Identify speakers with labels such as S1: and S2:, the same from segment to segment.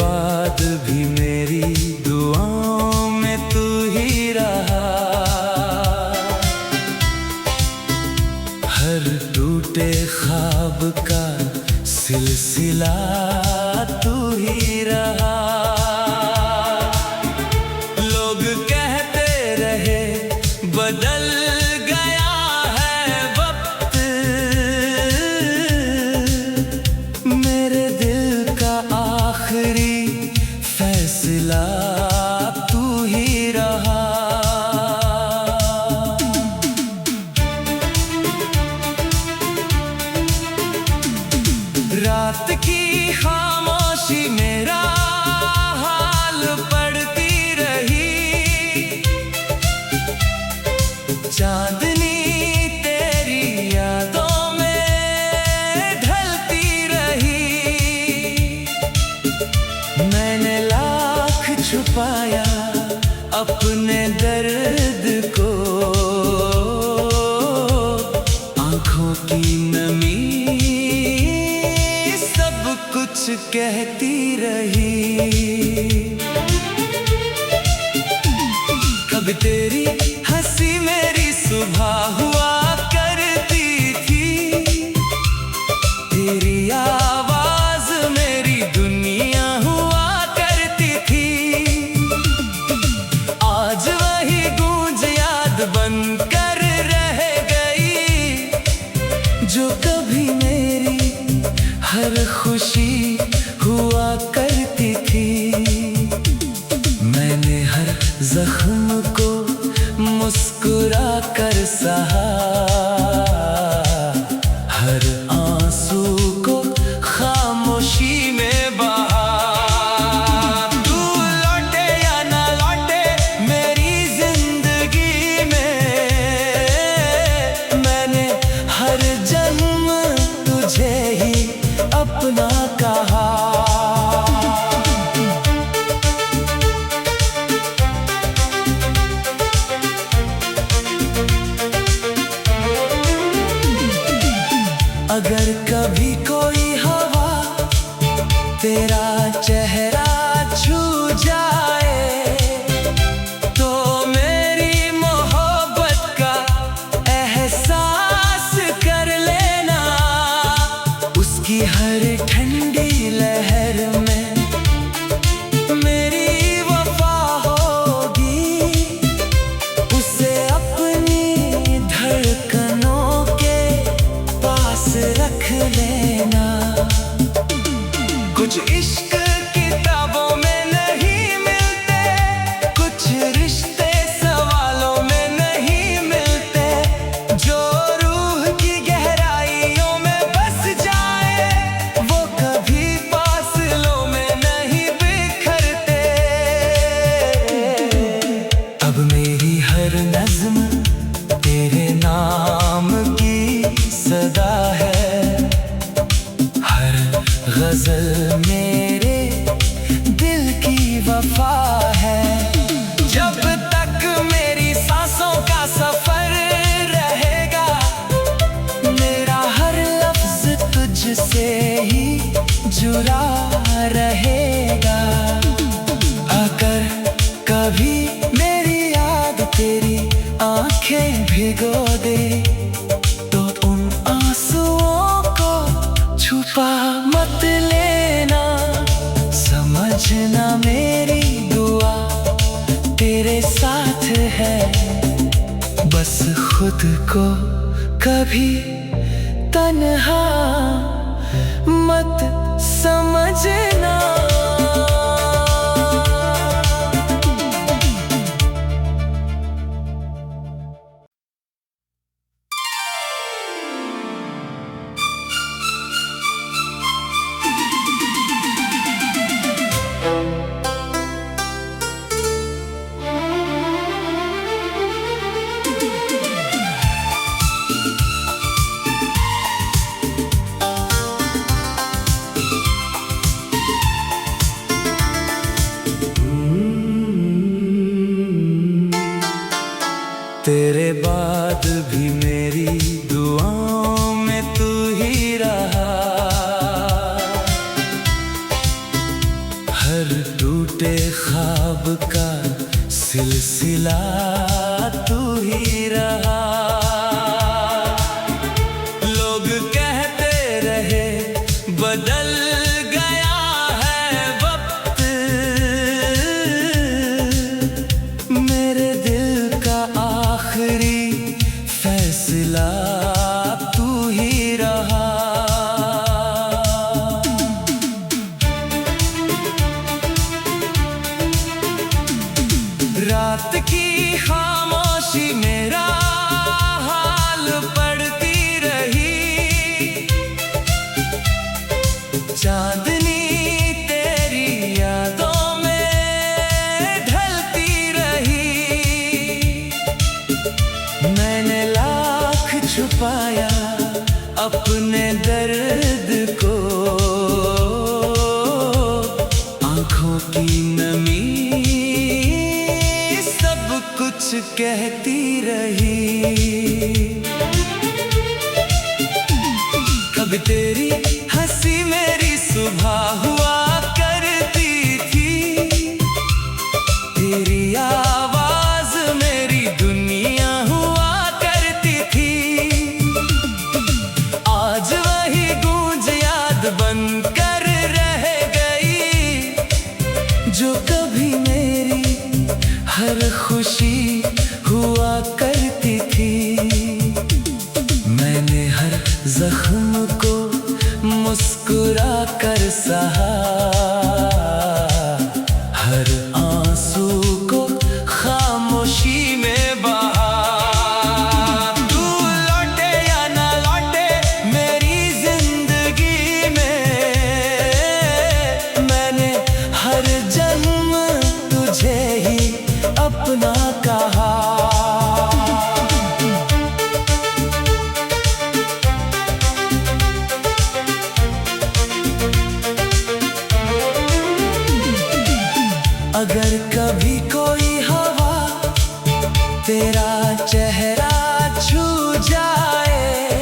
S1: बाद भी मेरी दुआओं में तू ही रहा। हर टूटे ख्वाब का सिलसिला तू ही रहा। लोग कहते रहे बदल गया है वक्त, मेरे दिल का आखिरी फैसला तू ही रहा। रात की खामोशी मेरा हाल पढ़ती रही, चांदनी तेरी यादों में ढलती रही। मैंने लाख छुपाया अपने दर्द को, आंखों की नमी कुछ कहती रही। कभी तेरी हंसी मेरी सुबह हुआ करती थी, तेरी आवाज मेरी दुनिया हुआ करती थी। आज वही गूंज याद बनकर रह गई, जो कभी मेरी हर खुशी हुआ करती थी। मैंने हर जख्म को मुस्कुरा कर सहा, हर आंसू को खामोशी में बहा। तू लौटे या ना लौटे मेरी जिंदगी में, मैंने हर जन्म तुझे ही अपना कहा। अगर कभी कोई हवा तेरा चेहरा छू जाए, तो मेरी मोहब्बत का एहसास कर लेना। उसकी हर ठंडी लहर में मेरी वफा होगी, उसे अपनी धड़कनों के पास रख लेना। कुछ इश्क किताबों में नहीं मिलते, कुछ रिश्ते सवालों में नहीं मिलते, जो रूह की गहराइयों में बस जाए वो कभी फासलों में नहीं बिखरते। अब मेरी हर नज़्म तेरे नाम की सदा है, हर गज़ल मेरे दिल की वफा है। जब तक मेरी सांसों का सफर रहेगा, मेरा हर लफ्ज तुझसे ही जुड़ा रहेगा। अगर कभी मेरी याद तेरी आंखें भिगो दे, तो उन आंसुओं को छुपा मत लेना। समझना मेरी दुआ तेरे साथ है, बस खुद को कभी तन्हा मत समझना। हर टूटे ख्वाब का सिलसिला तू ही रहा। लोग कहते रहे बदल गया है वक्त, मेरे दिल का आखिरी फैसला तू ही रहा। रात की खामोशी मेरा हाल पढ़ती रही, चांदनी तेरी यादों में ढलती रही। मैंने लाख छुपाया अपने दर्द को, आंखों की नमी कुछ कहती रही। कभी तेरी हंसी मेरी सुबह हुआ करती थी, तेरी आवाज मेरी दुनिया हुआ करती थी। आज वही गूंज याद बनकर रह गई, जो कभी मेरी हर खुशी हुआ करती थी। मैंने हर जख्म को मुस्कुरा कर सहा, हर आंसू को खामोशी में बहा। तू लौटे या ना लौटे मेरी जिंदगी में, मैंने हर जन्म तुझे ही अपना कहा। अगर कभी कोई हवा तेरा चेहरा छू जाए,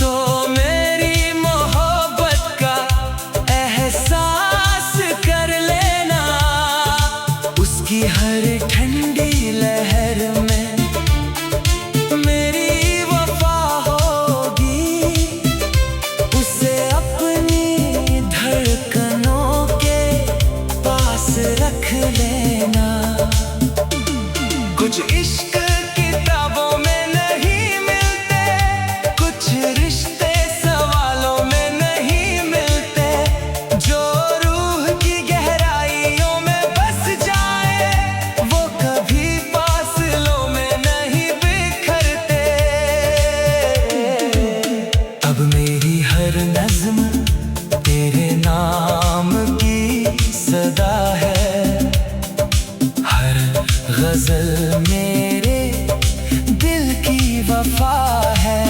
S1: तो मेरी मोहब्बत का एहसास कर लेना। उसकी हर ठंडी लहर में मेरी वफा होगी, उसे अपनी धड़कनों के पास रख लेना। कुछ इश्क किताबों में नहीं मिलते, कुछ रिश्ते सवालों में नहीं मिलते, जो रूह की गहराइयों में बस जाए वो कभी फासलों में नहीं बिखरते। अब मेरी हर नज़्म तेरे नाम की सदा है, हर गजल मेरे दिल की वफा है।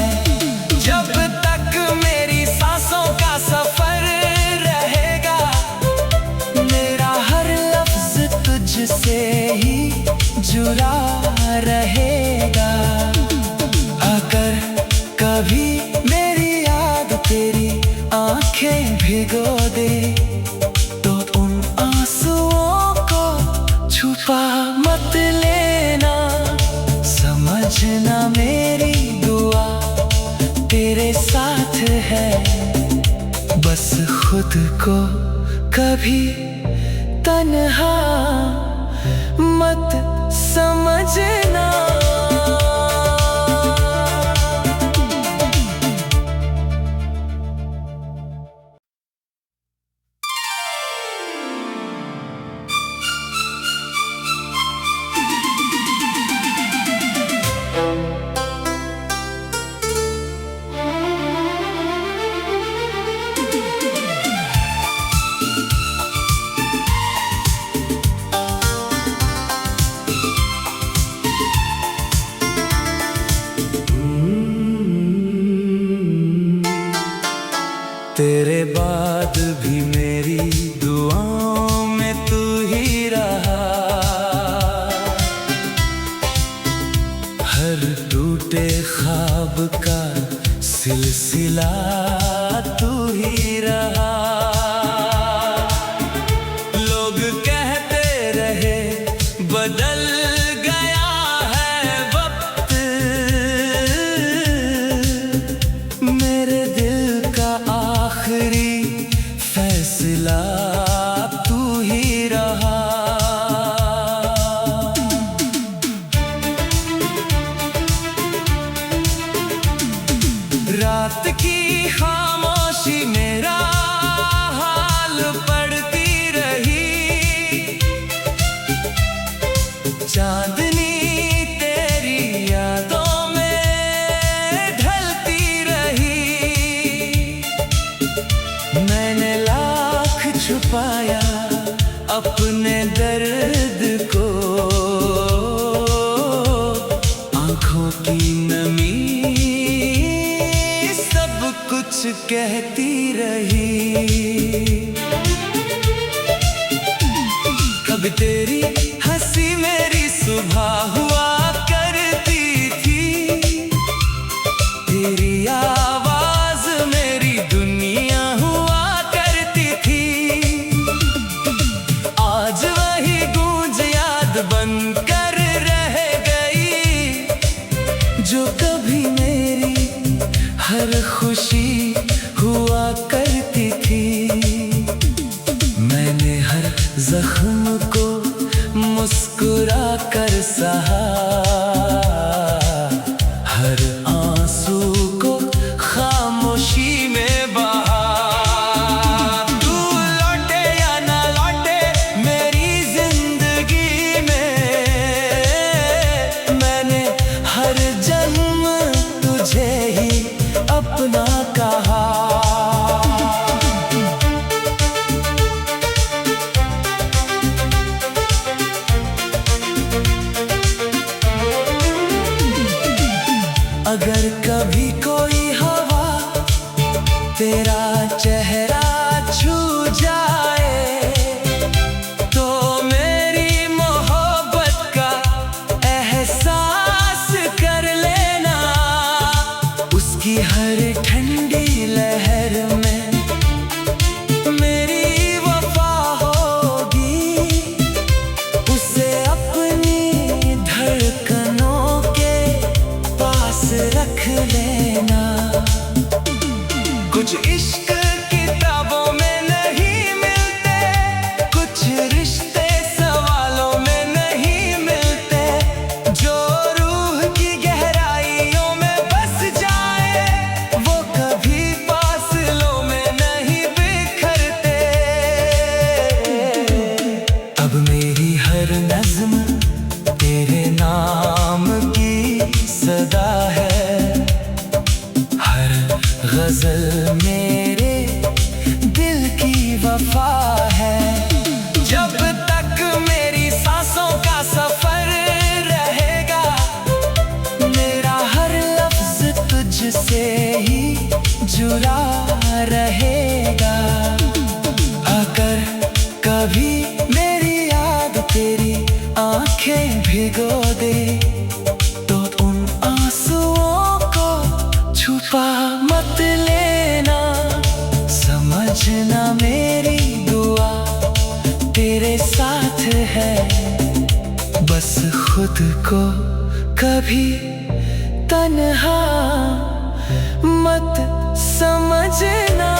S1: जब तक मेरी सांसों का सफर रहेगा, मेरा हर लफ्ज तुझसे ही जुड़ा रहेगा। अगर कभी मेरी याद तेरी आंखें भिगो दे, तो उन आंसुओं को छुपा मत लेना। समझना मेरी दुआ तेरे साथ है, बस खुद को कभी तन्हा मत समझना। चांदनी तेरी यादों में ढलती रही। मैंने लाख छुपाया अपने दर्द को, आंखों की नमी सब कुछ कहती रही। कभी तेरी हंसी मेरी सुबह हुआ करती थी, तेरी आवाज मेरी दुनिया हुआ करती थी। आज वही गूंज याद बनकर रह गई, जो कभी मेरी हर खुशी हुआ करती थी। मैंने हर जख्म को मुस्कुरा कर सहा, हर आंसू को खामोशी में बहा। तू लौटे या ना लौटे मेरी जिंदगी में, मैंने हर जन्म तुझे ही अपना कहा। अगर कभी कोई हवा तेरा चेहरा छू जाए, तो मेरी मोहब्बत का एहसास कर लेना। उसकी हर ठंडी लहर में मेरी वफा होगी, उसे अपनी धड़कनों के पास रख लेना। कुछ इश्क किताबों में नहीं मिलते, कुछ रिश्ते सवालों में नहीं मिलते, जो रूह की गहराइयों में बस जाए वो कभी फासलों में नहीं बिखरते। अब मेरी हर नज़्म तेरे नाम की सदा है, हर गजल मेरे दिल की वफा है। जब तक मेरी सांसों का सफर रहेगा, मेरा हर लफ्ज तुझसे ही जुड़ा रहेगा। अगर कभी मेरी याद तेरी आंखें भिगो दे, तो उन आंसुओं को छुपा मत लेना। समझना मेरी दुआ तेरे साथ है, बस खुद को कभी तन्हा मत समझना।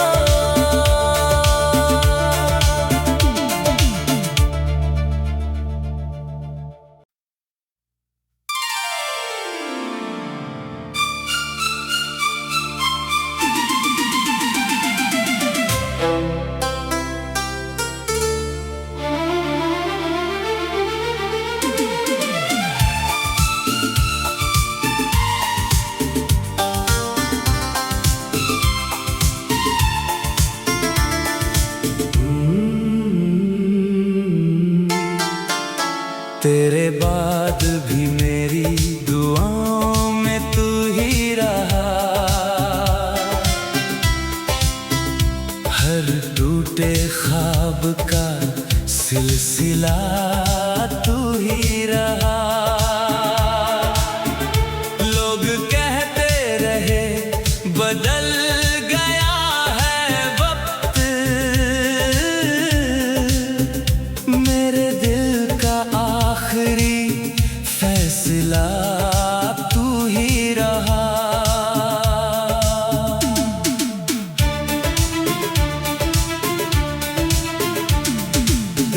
S1: तेरे बाद भी मेरी दुआओं में तू ही रहा, हर टूटे ख्वाब का सिलसिला तू ही रहा। लोग कहते रहे बदल गया है वक्त, मेरे दिल का आखिरी फैसला तू ही रहा।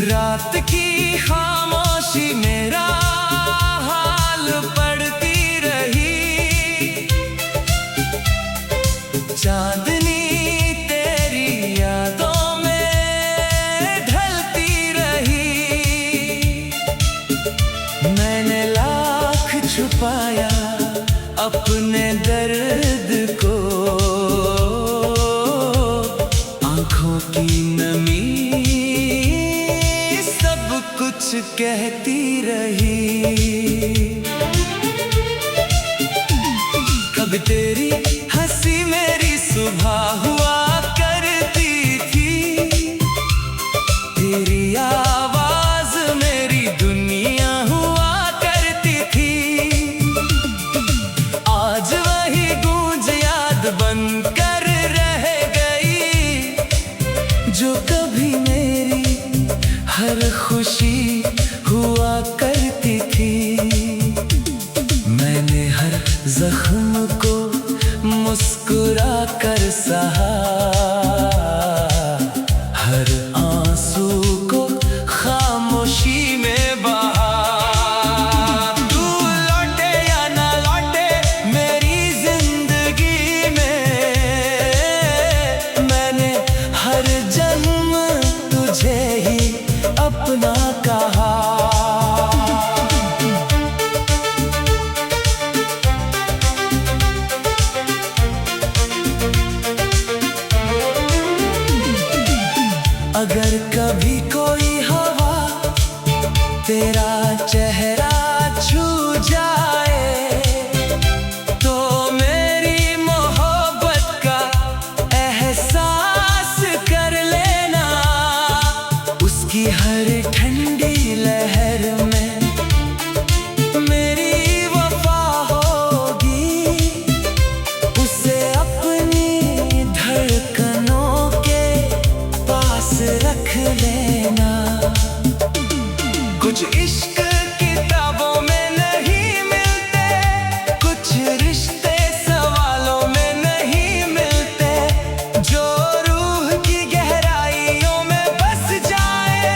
S1: रात की खामोशी मेरा हाल पढ़ती रही, चांदनी तेरी यादों में ढलती रही। मैं कुछ कहती रही। कभी तेरी हंसी मेरी सुबह हुआ करती थी, तेरी आवाज मेरी दुनिया हुआ करती थी। आज वही गूंज याद बनकर रह गई, जो कभी मेरी हर खुशी हुआ करती थी। मैंने हर जख्म को मुस्कुरा कर सहा, हर आंसू को खामोशी में बहा। तू लौटे या ना लौटे मेरी जिंदगी में, मैंने हर जन्म तुझे ही अपना कहा। अगर कभी कोई हवा तेरा चेहरा छू जाए, तो मेरी मोहब्बत का एहसास कर लेना। उसकी हर ठंडी लहर में मेरी वफा होगी, उसे अपनी धड़कनों के पास रख लेना। कुछ इश्क किताबों में नहीं मिलते, कुछ रिश्ते सवालों में नहीं मिलते, जो रूह की गहराइयों में बस जाए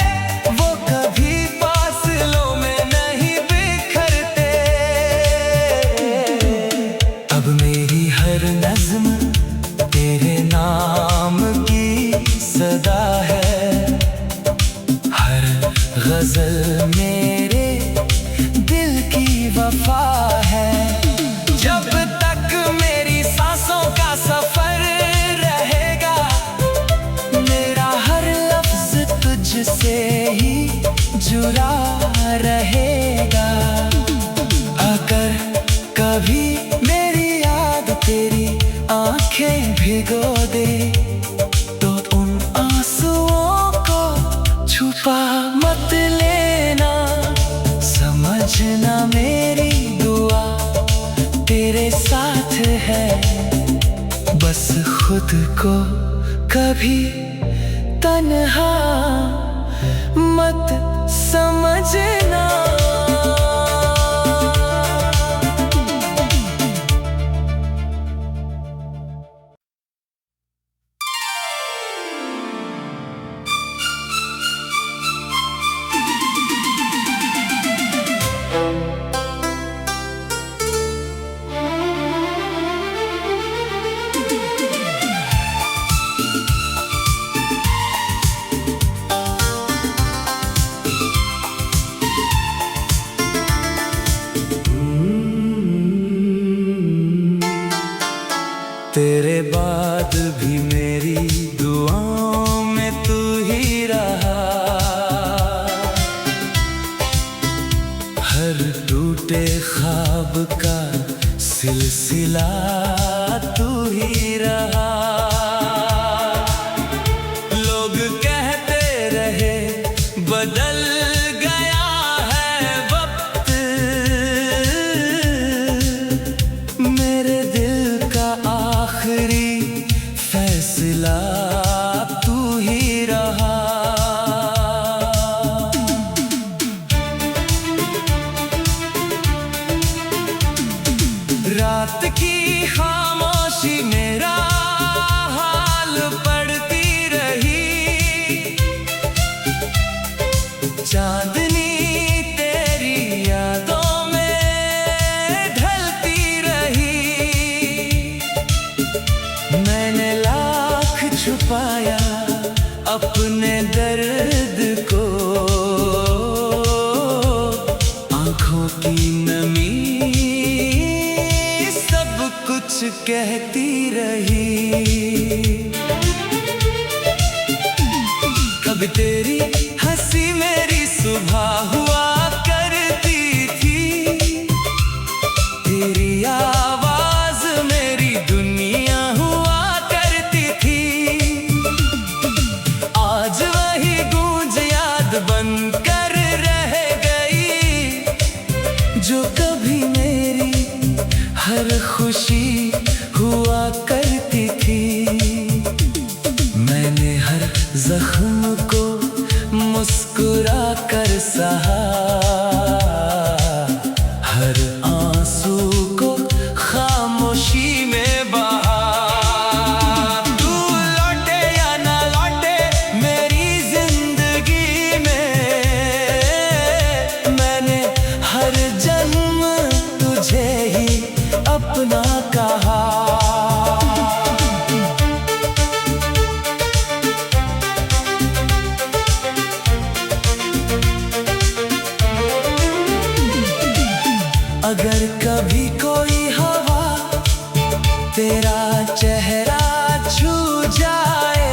S1: वो कभी फासलों में नहीं बिखरते। अब मेरी हर नज़्म तेरे नाम की सदा है, हर गजल मेरे दिल की वफा है। जब तक मेरी सांसों का सफर रहेगा, मेरा हर लफ्ज तुझसे ही जुड़ा रहेगा। अगर कभी मेरी याद तेरी आंखें भिगो दे, तो उन आंसुओं को छुपा मत लेना। समझना मेरी दुआ तेरे साथ है, बस खुद को कभी तन्हा मत समझना। तेरे बाद भी मेरी दुआओं में तू ही रहा, हर टूटे ख्वाब का सिलसिला तू ही रहा। लोग कहते रहे बदल गया है वक्त, मेरे दिल का आखिरी फैसला तू ही रहा। रात की खामोशी मेरा हाल पढ़ती रही, चांदनी तेरी यादों में ढलती रही। मैंने लाख छुपाया अपने दर्द को, आंखों की नमी कुछ कहती रही। कभी तेरी हंसी मेरी सुबह हुआ करती थी, तेरी आवाज मेरी दुनिया हुआ करती थी। आज वही गूंज याद बनकर रह गई, जो कभी मेरी हर खुशी हुआ करती थी। मैंने हर जख्म को मुस्कुरा कर सहा, हर आंसू को खामोशी में बहा। तू लौटे या ना लौटे मेरी जिंदगी में, मैंने हर जन्म तुझे ही अपना कहा। अगर कभी कोई हवा तेरा चेहरा छू जाए,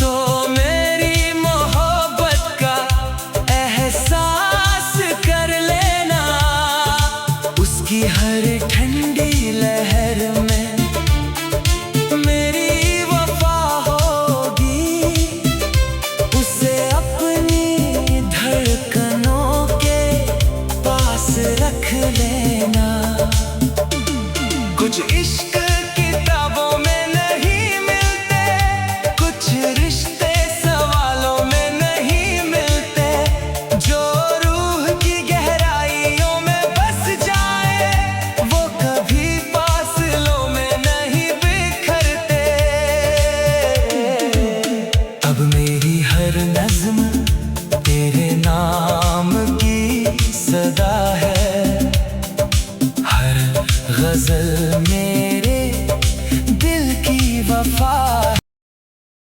S1: तो मेरी मोहब्बत का एहसास कर लेना। उसकी हर ठंडी लहर में मेरी वफा होगी, उसे अपनी धड़कनों के पास रख लेना। कुछ इश्क किताबों में नहीं मिलते, कुछ रिश्ते सवालों में नहीं मिलते, जो रूह की गहराइयों में बस जाए, वो कभी फासलों में नहीं बिखरते। अब मेरी हर नज़्म तेरे नाम की सदा है, हर गजल में